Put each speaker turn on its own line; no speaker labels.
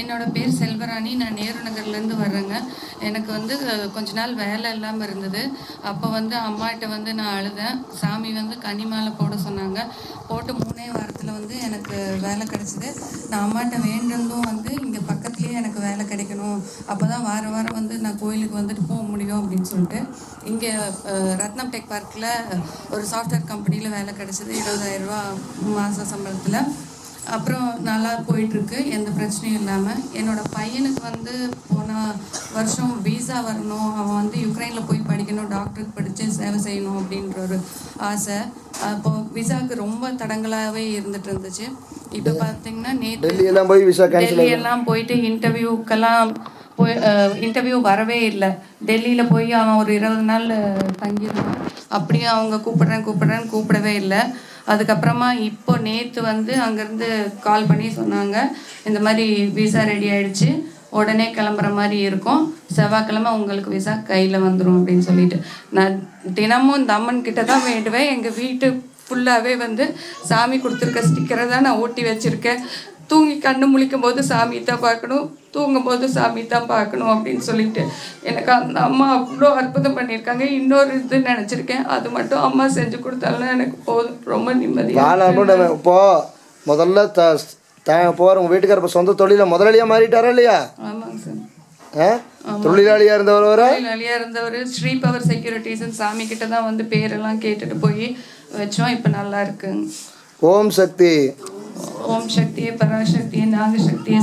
என்னோட பேர் செல்வராணி. நான் நேரு நகர்லேருந்து வர்றேங்க. எனக்கு வந்து கொஞ்ச நாள் வேலை இல்லாமல் இருந்தது. அப்போ வந்து அம்மாகிட்ட வந்து நான் அழுதேன். சாமி வந்து கன்னிமாலை போட சொன்னாங்க. போட்டு 3 வாரத்தில் வந்து எனக்கு வேலை கிடச்சிது. நான் அம்மாட்ட வேண்டிருந்தும் வந்து இங்கே பக்கத்துலேயே எனக்கு வேலை கிடைக்கணும், அப்போ தான் வாரம் வாரம் வந்து நான் கோயிலுக்கு வந்துட்டு போக முடியும் அப்படின்னு சொல்லிட்டு இங்கே ரத்னம் டெக் பார்க்கில் ஒரு சாஃப்ட்வேர் கம்பெனியில் வேலை கிடச்சிது. 20,000 ரூபா மாத சம்பளத்தில். அப்புறம் நல்லா போயிட்டுருக்கு, எந்த பிரச்சனையும் இல்லாமல். என்னோடய பையனுக்கு வந்து போன வருஷம் விசா வரணும், அவன் வந்து யுக்ரைனில் போய் படிக்கணும், டாக்டருக்கு படித்து சேவை செய்யணும் அப்படின்ற ஒரு ஆசை. அப்போது விசாவுக்கு ரொம்ப தடங்களாகவே இருந்துட்டு இருந்துச்சு. இப்போ பார்த்தீங்கன்னா டெல்லியெல்லாம் போயிட்டு இன்டர்வியூ வரவே இல்லை. டெல்லியில் போய் அவன் ஒரு 20 நாள் தங்கியிருந்தான். அப்படியே அவங்க கூப்பிட்றேன்னு கூப்பிடவே இல்லை. அதுக்கப்புறமா இப்போ நேற்று வந்து அங்கேருந்து கால் பண்ணி சொன்னாங்க, இந்த மாதிரி விசா ரெடி ஆகிடுச்சு, உடனே கிளம்புற மாதிரி இருக்கும், செவ்வாய்க்கிழமை உங்களுக்கு விசா கையில் வந்துடும் அப்படின்னு சொல்லிட்டு. நான் தினமும் இந்த அம்மன் கிட்ட தான் வேண்டுவேன். எங்கள் வீட்டு ஃபுல்லாகவே வந்து சாமி கொடுத்துருக்க ஸ்டிக்கரை தான் நான் ஓட்டி வச்சுருக்கேன். தூங்கி கண்ணு முழிக்கும் போது சாமி தான் பார்க்கணும், தூங்கும் போது சாமி தான் பார்க்கணும் அப்படின்னு சொல்லிட்டு எனக்கு அந்த அம்மா அவ்வளோ அற்புதம் பண்ணியிருக்காங்க. இன்னொரு இது நினச்சிருக்கேன், அது மட்டும் அம்மா செஞ்சு கொடுத்தாலும் எனக்கு போதும், ரொம்ப நிம்மதியாக.
இப்போது முதல்ல போகிற உங்கள் வீட்டுக்கார இப்போ சொந்த தொழிலில் முதலாளியாக மாறிட்டாரா இல்லையா?
ஆமாங்க சார்.
தொழிலாளியாக
இருந்தவர் ஸ்ரீ பவர் செக்யூரிட்டிஸ்ன்னு சாமி கிட்ட தான் வந்து பேரெல்லாம் கேட்டுட்டு போய் வச்சோம். இப்போ நல்லா இருக்குங்க.
ஓம் சக்தி.
ஓம் சக்தியே பராசக்தியே நாகசக்தியே